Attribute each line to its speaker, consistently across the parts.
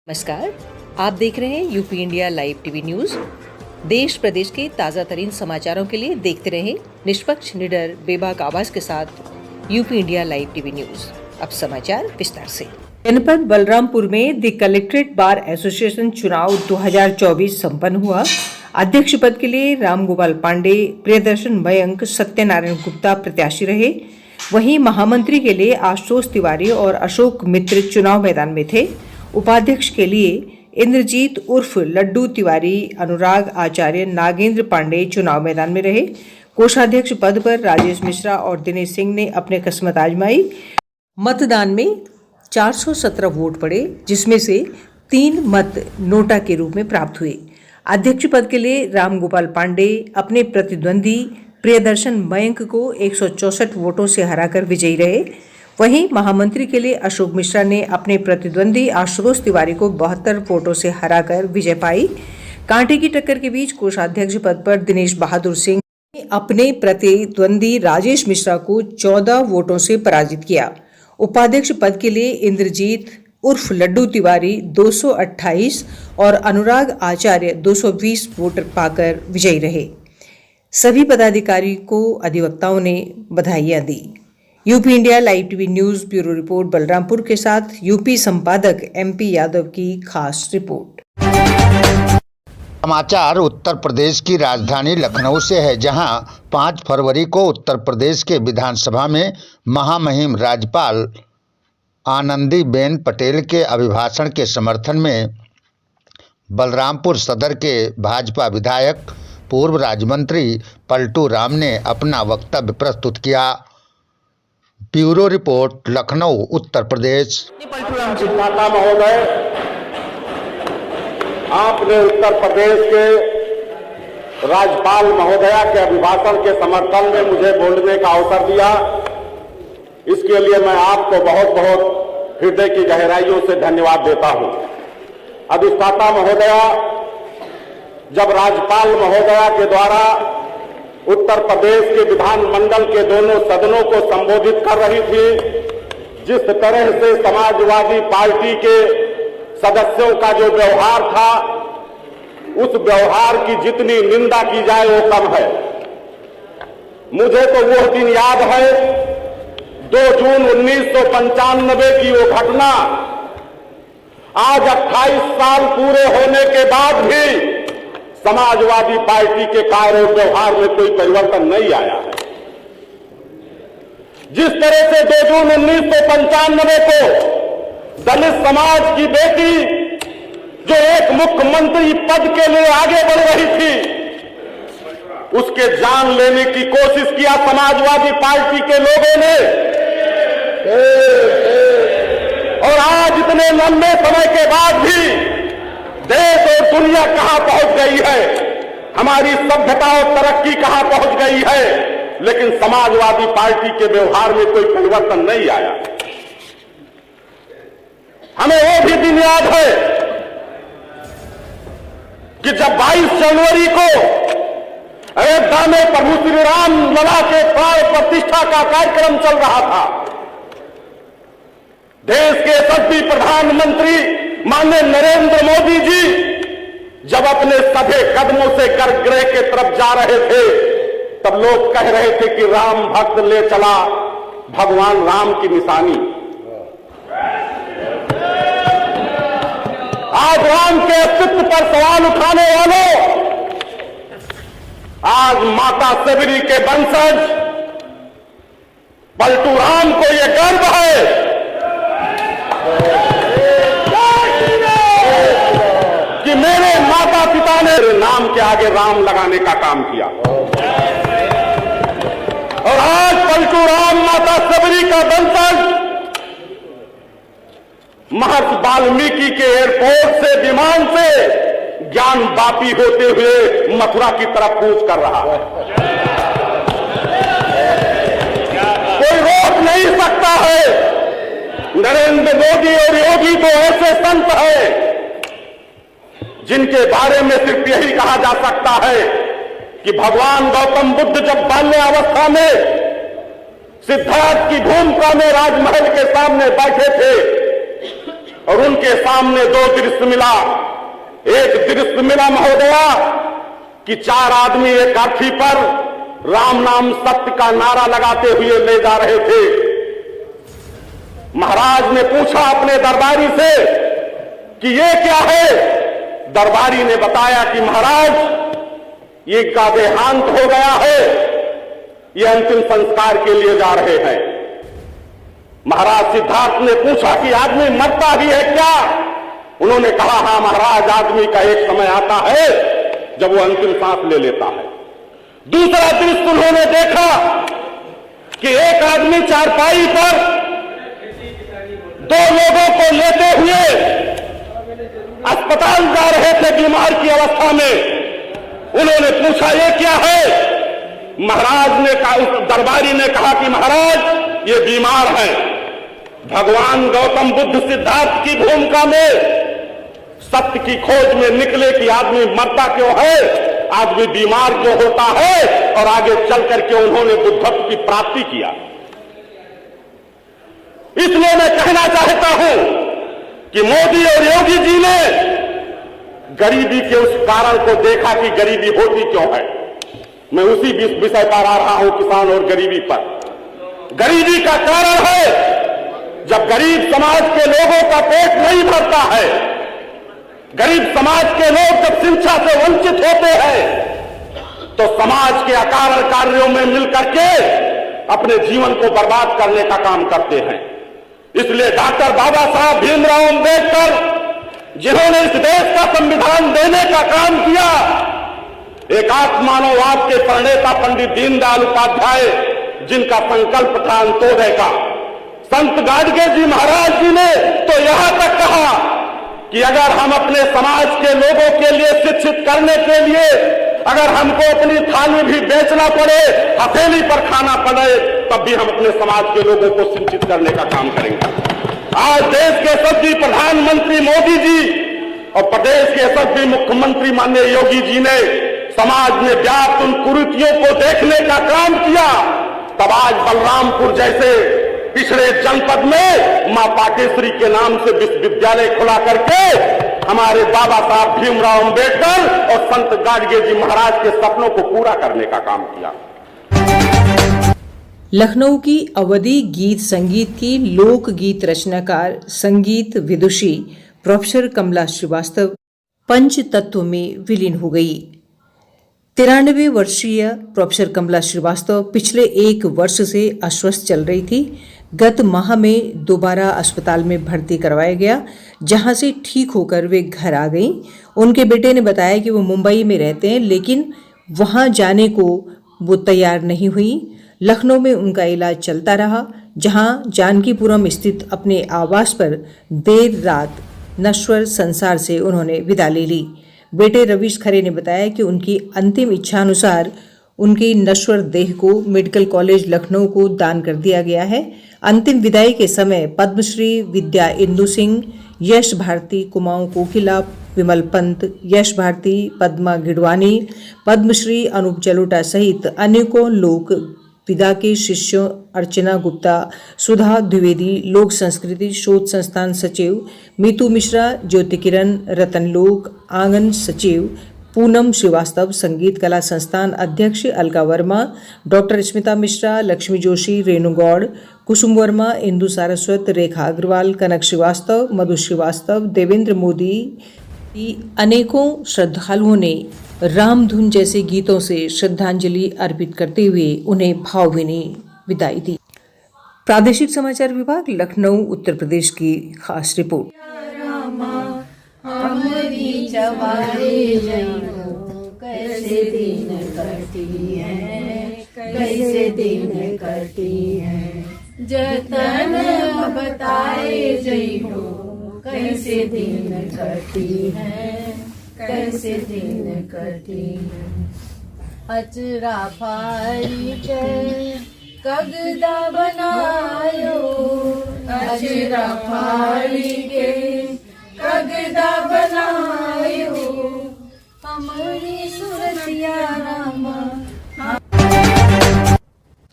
Speaker 1: नमस्कार, आप देख रहे हैं UP India live TV news. देश प्रदेश के ताजा तरीन समाचारों के लिए देखते रहें निष्पक्ष, निडर, बेबाक आवाज के साथ UP India live TV news. अब समाचार विस्तार से। जनपद बलरामपुर में द कलेक्ट्रेट बार एसोसिएशन चुनाव 2024 संपन्न हुआ। अध्यक्ष पद के लिए रामगोपाल पांडे, प्रियदर्शन मयंक, सत्यनारायण गुप्ता प्रत्याशी रहे। वहीं महामंत्री के लिए आशुतोष तिवारी और अशोक मित्र चुनाव मैदान में थे। उपाध्यक्ष के लिए इंद्रजीत उर्फ लड्डू तिवारी, अनुराग आचार्य, नागेंद्र पांडे चुनाव मैदान में रहे। कोषाध्यक्ष पद पर राजेश मिश्रा और दिनेश सिंह ने अपने किस्मत आजमाई। मतदान में 417 वोट पड़े, जिसमेमें से 3 मत नोटा के रूप में प्राप्त हुए। अध्यक्ष पद के लिए रामगोपाल पांडे अपने प्रतिद्वंदी प्रियदर्शन मयंक को 164 वोटों से हराकर विजयी रहे। वहीं महामंत्री के लिए अशोक मिश्रा ने अपने प्रतिद्वंदी आशुतोष तिवारी को 72 वोटों से हराकर विजय पाई। कांटे की टक्कर के बीच कोषाध्यक्ष पद पर दिनेश बहादुर सिंह ने अपने प्रतिद्वंदी राजेश मिश्रा को 14 वोटों से पराजित किया। उपाध्यक्ष पद के लिए इंद्रजीत उर्फ लड्डू तिवारी 228 और अनुराग आचार्य 220 वोट पाकर विजयी रहे। सभी पदाधिकारी को अधिवक्ताओं ने बधाइयां दी। UP India live TV news bureau report Balrampur के साथ यूपी संपादक एमपी यादव की खास रिपोर्ट।
Speaker 2: समाचार उत्तर प्रदेश की राजधानी लखनऊ से है, जहां 5 फरवरी को उत्तर प्रदेश के विधानसभा में महामहिम राज्यपाल आनंदीबेन पटेल के अभिभाषण के समर्थन में बलरामपुर सदर के भाजपा विधायक पूर्व राज्य मंत्री पलटू राम ने अपना वक्तव्य प्रस्तुत किया। Bureau report, Lucknow, Uttar Pradesh.
Speaker 3: माता महोदय, आपने उत्तर प्रदेश के राज्यपाल महोदया के अभिभाषण के समर्थन में मुझे बोलने का अवसर दिया। इसके लिए मैं आपको बहुत बहुत हृदय की गहराइयों से धन्यवाद देता हूं। अधिष्ठाता महोदया, जब राज्यपाल महोदया के द्वारा उत्तर प्रदेश के विधानमंडल के दोनों सदनों को संबोधित कर रही थी, जिस तरह से समाजवादी पार्टी के सदस्यों का जो व्यवहार था, उस व्यवहार की जितनी निंदा की जाए वो कम है। मुझे तो वो दिन याद है, 2 जून 1995 की वो घटना। आज 28 साल पूरे होने के बाद भी समाजवादी पार्टी के कार्य और व्यवहार में कोई परिवर्तन नहीं आया है। जिस तरह से 2 जून 1995 को दलित समाज की बेटी जो एक मुख्यमंत्री पद के लिए आगे बढ़ रही थी, उसके जान लेने की कोशिश किया समाजवादी पार्टी के लोगों ने। और आज इतने लंबे समय के बाद भी देश और दुनिया कहां पहुंच गई है, हमारी सभ्यता और तरक्की कहां पहुंच गई है, लेकिन समाजवादी पार्टी के व्यवहार में कोई परिवर्तन नहीं आया। हमें वो भी दिन याद है कि जब 22 जनवरी को अयोध्या में प्रभु श्री राम लला के प्राण प्रतिष्ठा का कार्यक्रम चल रहा था, देश के यशस्वी प्रधानमंत्री माननीय नरेंद्र मोदी जी जब अपने सभे कदमों से गर्भगृह के तरफ जा रहे थे, तब लोग कह रहे थे कि राम भक्त ले चला भगवान राम की निशानी। आज राम के अस्तित्व पर सवाल उठाने वालों, आज माता सबरी के वंशज पलटू राम को यह गर्व है कि मेरे माता पिता ने नाम के आगे राम लगाने का काम किया। और आज पलटू राम माता सबरी का वंशज महर्षि वाल्मीकि के एयरपोर्ट से, विमान से ज्ञान वापी होते हुए मथुरा की तरफ कूच कर रहा है। कोई रोक नहीं सकता है। नरेंद्र मोदी और योगी तो ऐसे संत हैं जिनके बारे में सिर्फ यही कहा जा सकता है कि भगवान गौतम बुद्ध जब बाल्यावस्था में सिद्धार्थ की भूमिका में राजमहल के सामने बैठे थे, और उनके सामने दो दृश्य मिला। एक दृश्य मिला महोदया कि 4 आदमी एक काठी पर राम नाम सत्य का नारा लगाते हुए ले जा रहे थे। महाराज ने पूछा अपने दरबारी से कि ये क्या है। दरबारी ने बताया कि महाराज ये का देहांत हो गया है, ये अंतिम संस्कार के लिए जा रहे हैं। महाराज सिद्धार्थ ने पूछा कि आदमी मरता भी है क्या। उन्होंने कहा हां महाराज, आदमी का एक समय आता है जब वो अंतिम सांस ले लेता है। दूसरा दृश्य उन्होंने देखा कि एक आदमी चारपाई पर 2 लोगों को लेते हुए अस्पताल जा रहे थे बीमार की अवस्था में। उन्होंने पूछा ये क्या है। महाराज ने कहा, उस दरबारी ने कहा कि महाराज ये बीमार है। भगवान गौतम बुद्ध सिद्धार्थ की भूमिका में सत्य की खोज में निकले कि आदमी मरता क्यों है, आदमी बीमार क्यों होता है, और आगे चल करके उन्होंने बुद्धत्व की प्राप्ति किया। इसलिए मैं कहना चाहता हूं कि मोदी और योगी जी ने गरीबी के उस कारण को देखा कि गरीबी होती क्यों है। मैं उसी विषय पर आ रहा हूं, किसान और गरीबी पर। गरीबी का कारण है जब गरीब समाज के लोगों का पेट नहीं भरता है, गरीब समाज के लोग जब शिक्षा से वंचित होते हैं तो समाज के अकारण कार्यों में मिलकर के अपने जीवन को बर्बाद करने का काम करते हैं। इसलिए डॉक्टर बाबा साहब भीमराव अंबेडकर, जिन्होंने इस देश का संविधान देने का काम किया, एकात्म मानववाद के प्रणेता पंडित दीनदयाल उपाध्याय, जिनका संकल्प था अंत्योदय का, संत गाडगे जी महाराज जी ने तो यहां तक कहा कि अगर हम अपने समाज के लोगों के लिए शिक्षित करने के लिए अगर हमको अपनी थाली भी बेचना पड़े, हथेली पर खाना पड़े, तब भी हम अपने समाज के लोगों को शिक्षित करने का काम करेंगे। आज देश के यशस्वी प्रधानमंत्री मोदी जी और प्रदेश के यशस्वी मुख्यमंत्री माननीय योगी जी ने समाज में व्याप्त उन कुरीतियों को देखने का काम किया। तब आज बलरामपुर जैसे पिछड़े जनपद में मां पाटेश्वरी के नाम से विश्वविद्यालय खुला करके हमारे बाबा साहब भीमराव अंबेडकर और संत गाडगे जी महाराज के सपनों को पूरा करने का काम किया।
Speaker 1: लखनऊ की अवधी गीत संगीत की लोक गीत रचनाकार, संगीत विदुषी प्रोफेसर कमला श्रीवास्तव पंच तत्व में विलीन हो गई। 93 वर्षीय प्रोफेसर कमला श्रीवास्तव पिछले 1 वर्ष से अस्वस्थ चल रही थी। गत माह में दोबारा अस्पताल में भर्ती करवाया गया, जहां से ठीक होकर वे घर आ गईं। उनके बेटे ने बताया कि वो मुंबई में रहते हैं, लेकिन वहां जाने को वो तैयार नहीं हुई। लखनऊ में उनका इलाज चलता रहा, जहां जानकीपुरम स्थित अपने आवास पर देर रात नश्वर संसार से उन्होंने विदा ले ली। बेटे रवीश खरे ने बताया कि उनकी अंतिम इच्छानुसार उनकी नश्वर देह को मेडिकल कॉलेज लखनऊ को दान कर दिया गया है। अंतिम विदाई के समय पद्मश्री विद्या इंदु सिंह, यश भारती, कुमाऊं कोकिला, विमल पंत, यश भारती, पद्मा गिडवानी, पद्मश्री अनूप जलोटा सहित अनेकों लोग विदा के शिष्यों अर्चना गुप्ता, सुधा द्विवेदी, लोक संस्कृति शोध संस्थान सचिव मीतू मिश्रा, ज्योति किरण, रतनलोक आंगन सचिव पूनम श्रीवास्तव, संगीत कला संस्थान अध्यक्ष अलका वर्मा, डॉक्टर स्मिता मिश्रा, लक्ष्मी जोशी, रेणु गौड़, कुसुम वर्मा, इंदु सारस्वत, रेखा अग्रवाल, कनक श्रीवास्तव, मधु श्रीवास्तव, देवेंद्र मोदी, अनेकों श्रद्धालुओं ने रामधुन जैसे गीतों से श्रद्धांजलि अर्पित करते हुए उन्हें भावभीनी विदाई दी। प्रादेशिक समाचार विभाग लखनऊ उत्तर प्रदेश की खास रिपोर्ट।
Speaker 4: कैसे दिन कटी है, कैसे दिन कटी है, जतन बताए जइहो कैसे दिन कटी है, कैसे दिन कटी है। अचरा फाड़ी के कगदा बनायो, अचरा फाड़ी के कगदा बनायो, हमारी सुरतिया रामा।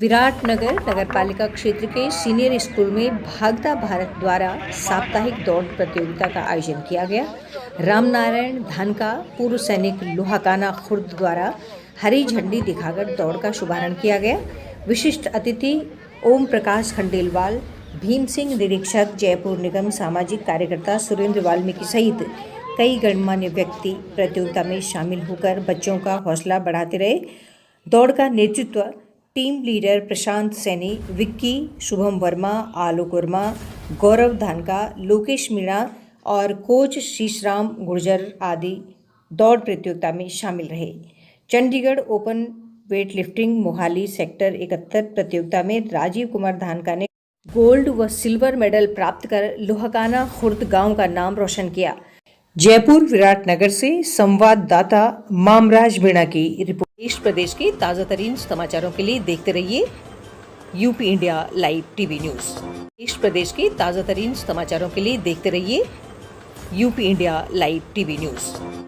Speaker 1: विराटनगर नगरपालिका क्षेत्र के सीनियर स्कूल में भागता भारत द्वारा साप्ताहिक दौड़ प्रतियोगिता का आयोजन किया गया। रामनारायण धानका पूर्व सैनिक लोहाकाना खुर्द द्वारा हरी झंडी दिखाकर दौड़ का शुभारंभ किया गया। विशिष्ट अतिथि ओम प्रकाश खंडेलवाल, भीम सिंह निरीक्षक, जयपुर निगम सामाजिक कार्यकर्ता सुरेंद्र वाल्मीकि सहित कई गणमान्य व्यक्ति प्रतियोगिता में शामिल होकर बच्चों का हौसला बढ़ाते रहे। दौड़ का नेतृत्व टीम लीडर प्रशांत सैनी, विक्की, शुभम वर्मा, आलोक वर्मा, गौरव धानका, लोकेश मीणा और कोच शीशराम गुर्जर आदि दौड़ प्रतियोगिता में शामिल रहे। Chandigarh open weight lifting Mohali sector 71 प्रतियोगिता में राजीव कुमार धानका ने गोल्ड व सिल्वर मेडल प्राप्त कर लोहाकाना खुर्द गांव का नाम रोशन किया। जयपुर विराटनगर से संवाददाता मामराज मीणा की रिपोर्ट। देश प्रदेश के ताज़ा तरीन समाचारों के लिए देखते रहिए UP India live TV news. देश प्रदेश के ताज़ा तरीन समाचारों के लिए देखते रहिए UP India live TV news.